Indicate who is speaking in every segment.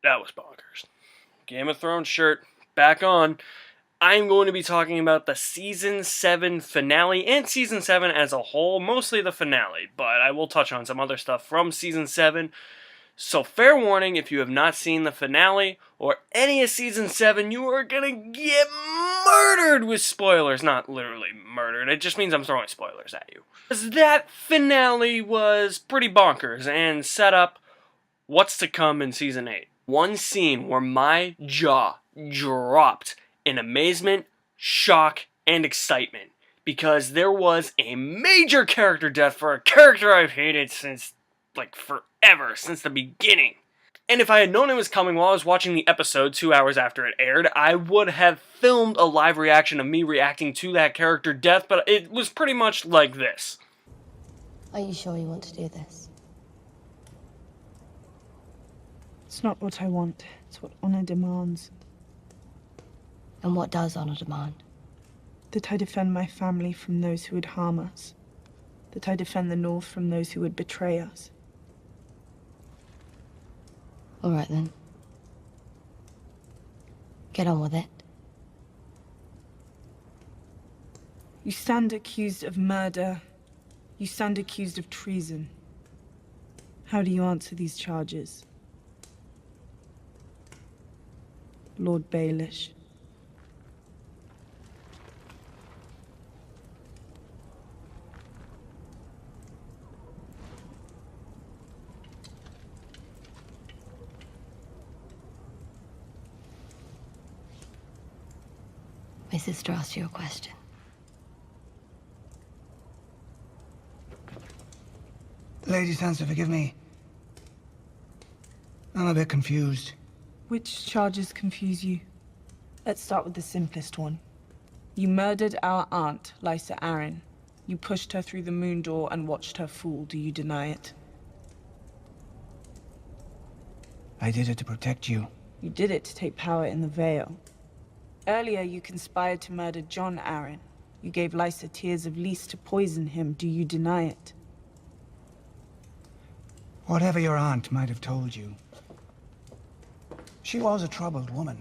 Speaker 1: That was bonkers. Game of Thrones shirt back on. I'm going to be talking about the Season 7 finale and Season 7 as a whole, mostly the finale, but I will touch on some other stuff from Season 7. So fair warning, if you have not seen the finale or any of Season 7, you are gonna get murdered with spoilers. Not literally murdered, it just means I'm throwing spoilers at you. Because that finale was pretty bonkers and set up what's to come in Season 8. One scene where my jaw dropped in amazement, shock, and excitement. Because there was a major character death for a character I've hated since, forever, since the beginning. And if I had known it was coming while I was watching the episode 2 hours after it aired, I would have filmed a live reaction of me reacting to that character death, but it was pretty much like this.
Speaker 2: Are you sure you want to do this?
Speaker 3: It's not what I want. It's what honor demands.
Speaker 2: And what does honor demand?
Speaker 3: That I defend my family from those who would harm us. That I defend the North from those who would betray us.
Speaker 2: All right, then. Get on with it.
Speaker 3: You stand accused of murder. You stand accused of treason. How do you answer these charges? Lord Baelish.
Speaker 2: My sister asked you a question.
Speaker 4: Lady Sansa, forgive me. I'm a bit confused.
Speaker 3: Which charges confuse you? Let's start with the simplest one. You murdered our aunt, Lysa Arryn. You pushed her through the moon door and watched her fall. Do you deny it?
Speaker 4: I did it to protect you.
Speaker 3: You did it to take power in the Vale. Earlier, you conspired to murder Jon Arryn. You gave Lysa tears of Lys to poison him. Do you deny it?
Speaker 4: Whatever your aunt might have told you, she was a troubled woman.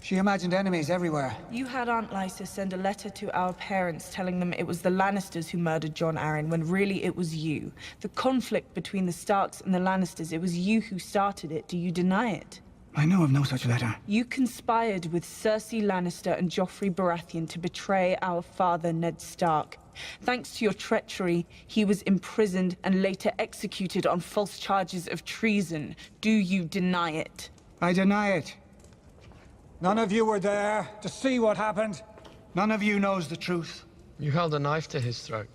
Speaker 4: She imagined enemies everywhere.
Speaker 3: You had Aunt Lysa send a letter to our parents telling them it was the Lannisters who murdered Jon Arryn, when really it was you. The conflict between the Starks and the Lannisters, it was you who started it. Do you deny it?
Speaker 4: I know of no such letter.
Speaker 3: You conspired with Cersei Lannister and Joffrey Baratheon to betray our father, Ned Stark. Thanks to your treachery, he was imprisoned and later executed on false charges of treason. Do you deny it?
Speaker 4: I deny it. None of you were there to see what happened. None of you knows the truth.
Speaker 5: You held a knife to his throat.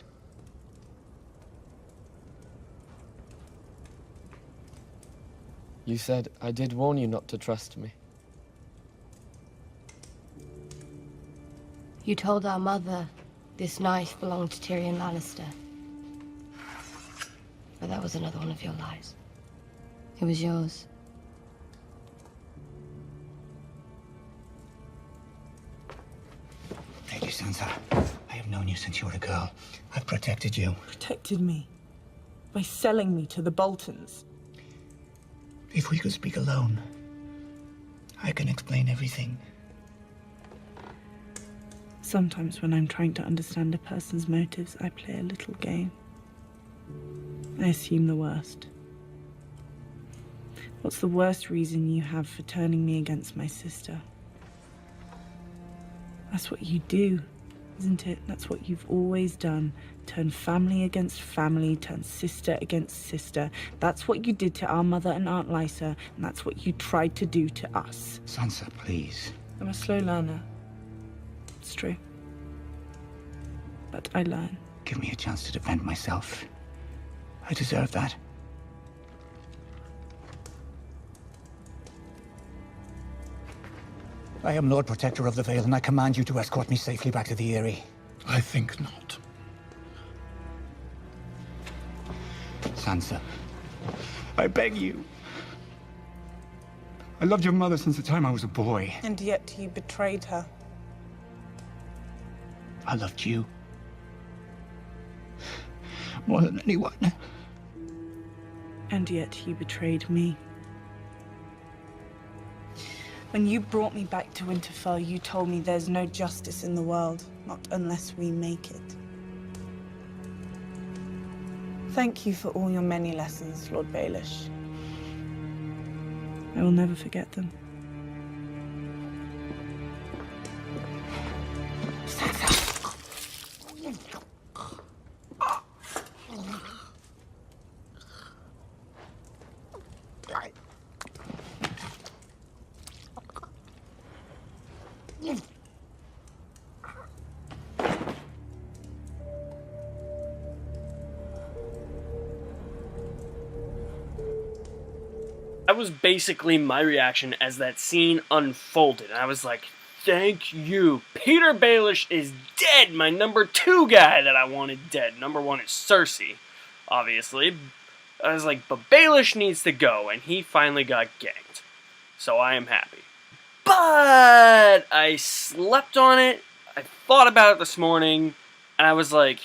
Speaker 5: You said I did warn you not to trust me.
Speaker 2: You told our mother this knife belonged to Tyrion Lannister. But that was another one of your lies. It was yours.
Speaker 4: Lady Sansa, I have known you since you were a girl. I've protected you.
Speaker 3: Protected me? By selling me to the Boltons?
Speaker 4: If we could speak alone, I can explain everything.
Speaker 3: Sometimes when I'm trying to understand a person's motives, I play a little game. I assume the worst. What's the worst reason you have for turning me against my sister? That's what you do, isn't it? That's what you've always done. Turn family against family, turn sister against sister. That's what you did to our mother and Aunt Lysa, and that's what you tried to do to us.
Speaker 4: Sansa, please.
Speaker 3: I'm a slow learner. It's true. But I learn.
Speaker 4: Give me a chance to defend myself. I deserve that. I am Lord Protector of the Vale, and I command you to escort me safely back to the Eyrie.
Speaker 6: I think not.
Speaker 4: Sansa, I beg you. I loved your mother since the time I was a boy.
Speaker 3: And yet you betrayed her.
Speaker 4: I loved you. More than anyone.
Speaker 3: And yet you betrayed me. When you brought me back to Winterfell, you told me there's no justice in the world, not unless we make it. Thank you for all your many lessons, Lord Baelish. I will never forget them.
Speaker 1: That was basically my reaction as that scene unfolded. I was like, thank you. Peter Baelish is dead. My number 2 guy that I wanted dead. Number 1 is Cersei, obviously. I was like, but Baelish needs to go, and he finally got ganked. So I am happy. But I slept on it. I thought about it this morning, and I was like,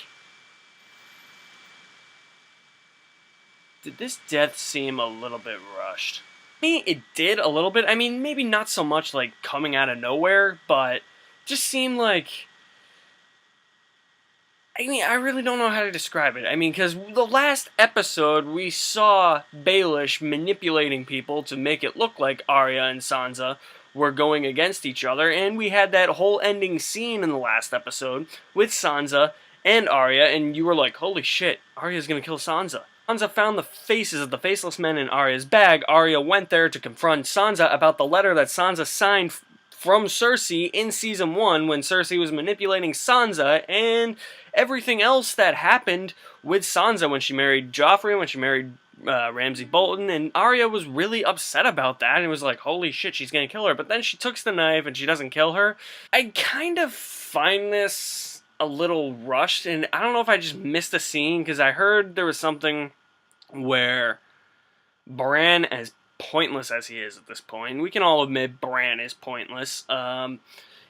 Speaker 1: did this death seem a little bit rushed? I mean, it did a little bit. I mean, maybe not so much like coming out of nowhere, but just seemed like... I mean, I really don't know how to describe it. I mean, because the last episode, we saw Baelish manipulating people to make it look like Arya and Sansa were going against each other, and we had that whole ending scene in the last episode with Sansa and Arya, and you were like, holy shit, Arya's gonna kill Sansa. Sansa found the faces of the faceless men in Arya's bag. Arya went there to confront Sansa about the letter that Sansa signed from Cersei in Season 1 when Cersei was manipulating Sansa, and everything else that happened with Sansa when she married Joffrey, when she married Ramsay Bolton, and Arya was really upset about that and was like, holy shit, she's gonna kill her. But then she takes the knife and she doesn't kill her. I kind of find this a little rushed, and I don't know if I just missed a scene, because I heard there was something where Bran, as pointless as he is at this point, we can all admit Bran is pointless,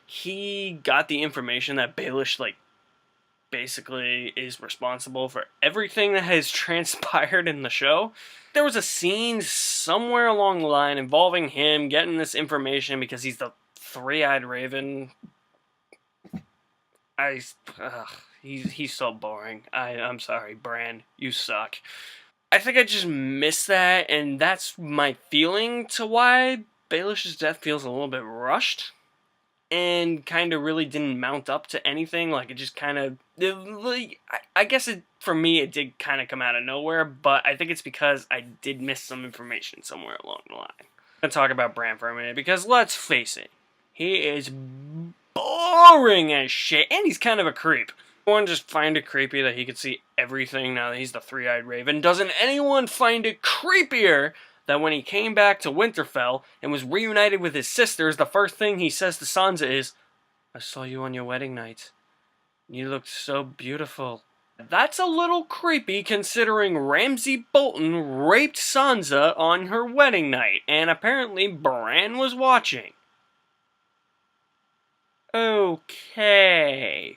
Speaker 1: he got the information that Baelish, like, basically is responsible for everything that has transpired in the show. There was a scene somewhere along the line involving him getting this information because he's the three-eyed raven. He's so boring. I'm sorry, Bran, you suck. I think I just missed that, and that's my feeling to why Baelish's death feels a little bit rushed, and kind of really didn't mount up to anything. Like, it just kind of... I guess for me, it did kind of come out of nowhere, but I think it's because I did miss some information somewhere along the line. I'm going to talk about Bran for a minute, because let's face it, he is boring as shit, and he's kind of a creep. Anyone just find it creepy that he could see everything now that he's the three-eyed raven? Doesn't anyone find it creepier that when he came back to Winterfell and was reunited with his sisters, the first thing he says to Sansa is, I saw you on your wedding night. You looked so beautiful. That's a little creepy considering Ramsay Bolton raped Sansa on her wedding night, and apparently Bran was watching. Okay.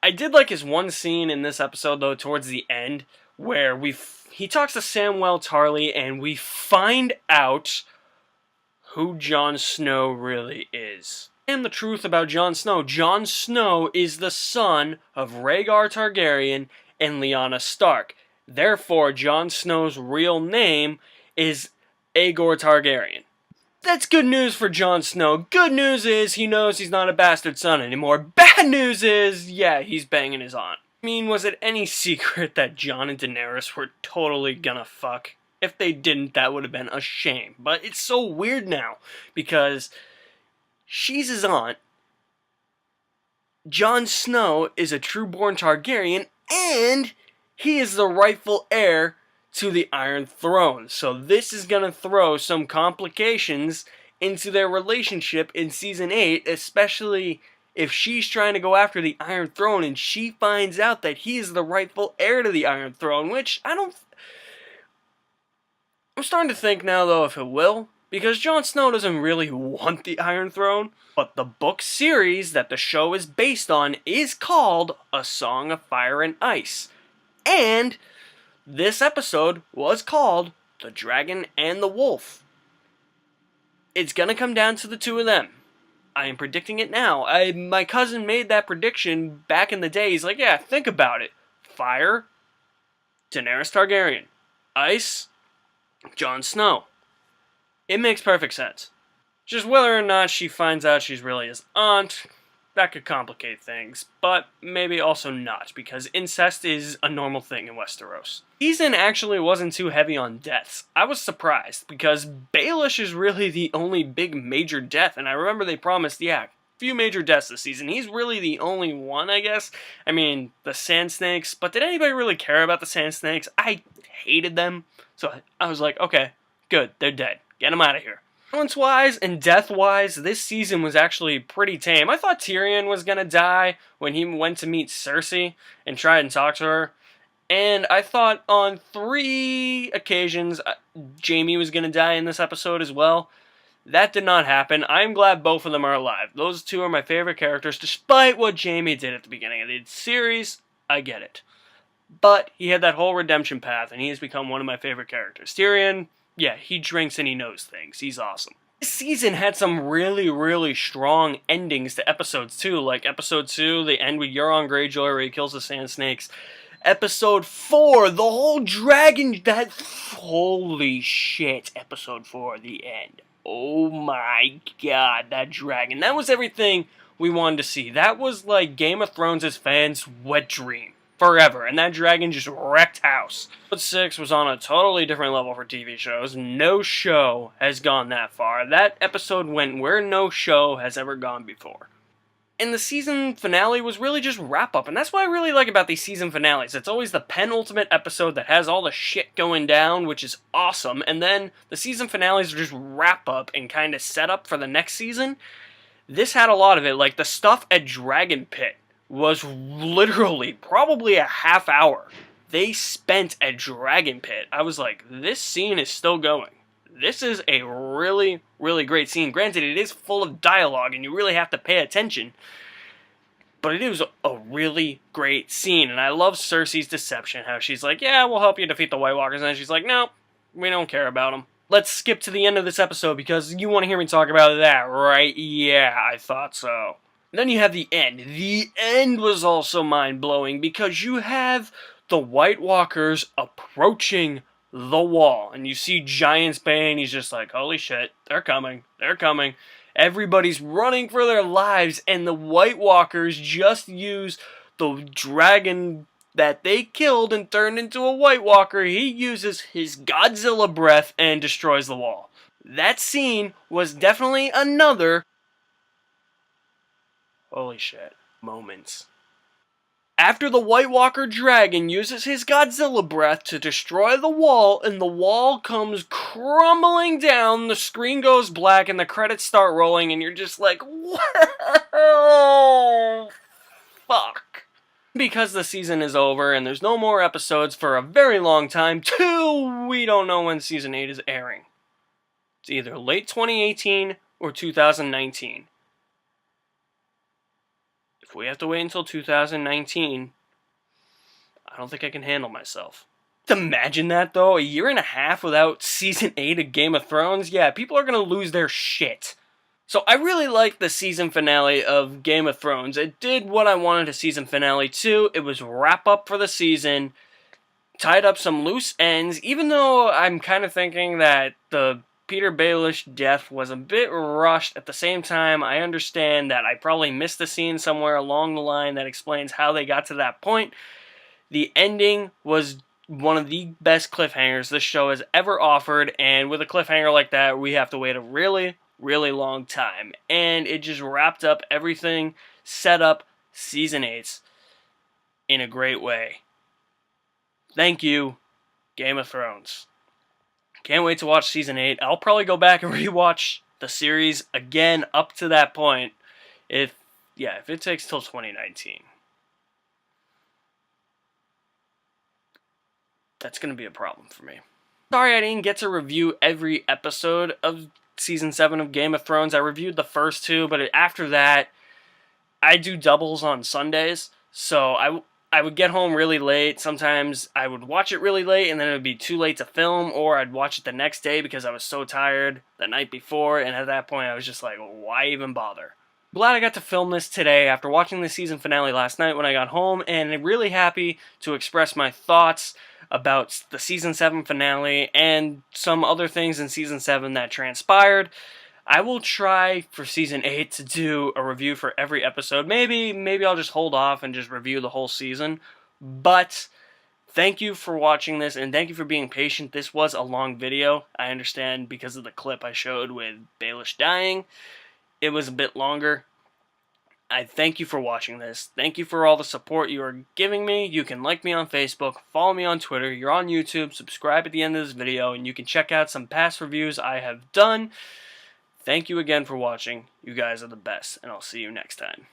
Speaker 1: I did like his one scene in this episode, though, towards the end, where he talks to Samwell Tarly, and we find out who Jon Snow really is. And the truth about Jon Snow. Jon Snow is the son of Rhaegar Targaryen and Lyanna Stark. Therefore, Jon Snow's real name is Aegor Targaryen. That's good news for Jon Snow. Good news is he knows he's not a bastard son anymore. Bad news is, yeah, he's banging his aunt. I mean, was it any secret that Jon and Daenerys were totally gonna fuck? If they didn't, that would have been a shame. But it's so weird now, because she's his aunt, Jon Snow is a true-born Targaryen, and he is the rightful heir to the Iron Throne. So this is going to throw some complications into their relationship in Season 8, especially if she's trying to go after the Iron Throne and she finds out that he's the rightful heir to the Iron Throne, which I'm starting to think now, though, if it will, because Jon Snow doesn't really want the Iron Throne, but the book series that the show is based on is called A Song of Fire and Ice. And this episode was called The Dragon and the Wolf. It's gonna come down to the two of them. I am predicting it now. My cousin made that prediction back in the day. He's like, yeah, think about it. Fire, Daenerys Targaryen. Ice, Jon Snow. It makes perfect sense. Just whether or not she finds out she's really his aunt, that could complicate things, but maybe also not, because incest is a normal thing in Westeros. Season actually wasn't too heavy on deaths. I was surprised, because Baelish is really the only big major death, and I remember they promised, yeah, few major deaths this season. He's really the only one, I guess. I mean, the Sand Snakes, but did anybody really care about the Sand Snakes? I hated them, so I was like, okay, good, they're dead. Get them out of here. Violence-wise and death-wise, this season was actually pretty tame. I thought Tyrion was gonna die when he went to meet Cersei and try and talk to her. And I thought on 3 occasions Jaime was gonna die in this episode as well. That did not happen. I'm glad both of them are alive. Those two are my favorite characters, despite what Jaime did at the beginning of the series. I get it. But he had that whole redemption path, and he has become one of my favorite characters. Tyrion, yeah, he drinks and he knows things. He's awesome. This season had some really, really strong endings to episodes too. Like episode 2, they end with Euron Greyjoy where he kills the Sand Snakes. Episode 4, the whole dragon, holy shit, episode 4, the end. Oh my god, that dragon. That was everything we wanted to see. That was like Game of Thrones' fans' wet dream. Forever, and that dragon just wrecked house. Episode 6 was on a totally different level for TV shows. No show has gone that far. That episode went where no show has ever gone before. And the season finale was really just wrap up, and that's what I really like about these season finales. It's always the penultimate episode that has all the shit going down, which is awesome, and then the season finales are just wrap up and kind of set up for the next season. This had a lot of it, like the stuff at Dragon Pit was literally probably a half hour they spent at Dragon Pit. I was like, this scene is still going. This is a really, really great scene. Granted, it is full of dialogue and you really have to pay attention, but it is a really great scene. And I love Cersei's deception, how she's like, yeah, we'll help you defeat the White Walkers, and then she's like, no, we don't care about them. Let's skip to the end of this episode because you want to hear me talk about that, right? Yeah, I thought so. Then you have the end. The end was also mind-blowing because you have the White Walkers approaching the wall. And you see Giantsbane, he's just like, holy shit, they're coming, they're coming. Everybody's running for their lives, and the White Walkers just use the dragon that they killed and turned into a White Walker. He uses his Godzilla breath and destroys the wall. That scene was definitely another holy shit moments. After the White Walker dragon uses his Godzilla breath to destroy the wall, and the wall comes crumbling down, the screen goes black, and the credits start rolling, and you're just like, whoa, fuck. Because the season is over, and there's no more episodes for a very long time, we don't know when Season 8 is airing. It's either late 2018 or 2019. If we have to wait until 2019, I don't think I can handle myself. Imagine that, though, a year and a half without Season 8 of Game of Thrones? Yeah, people are going to lose their shit. So I really liked the season finale of Game of Thrones. It did what I wanted a season finale to. It was wrap up for the season, tied up some loose ends, even though I'm kind of thinking that the Peter Baelish death was a bit rushed. At the same time, I understand that I probably missed a scene somewhere along the line that explains how they got to that point. The ending was one of the best cliffhangers this show has ever offered, and with a cliffhanger like that, we have to wait a really, really long time. And it just wrapped up everything, set up Season 8 in a great way. Thank you, Game of Thrones. Can't wait to watch Season 8. I'll probably go back and rewatch the series again up to that point. If it takes till 2019. That's going to be a problem for me. Sorry I didn't get to review every episode of Season 7 of Game of Thrones. I reviewed the first 2, but after that, I do doubles on Sundays. So I would get home really late. Sometimes I would watch it really late and then it would be too late to film, or I'd watch it the next day because I was so tired the night before, and at that point I was just like, why even bother? Glad I got to film this today after watching the season finale last night when I got home, and I'm really happy to express my thoughts about the season 7 finale and some other things in season 7 that transpired. I will try for season 8 to do a review for every episode. Maybe I'll just hold off and just review the whole season. But thank you for watching this, and thank you for being patient. This was a long video. I understand because of the clip I showed with Baelish dying. It was a bit longer. I thank you for watching this. Thank you for all the support you are giving me. You can like me on Facebook, follow me on Twitter, you're on YouTube, subscribe at the end of this video, and you can check out some past reviews I have done. Thank you again for watching. You guys are the best, and I'll see you next time.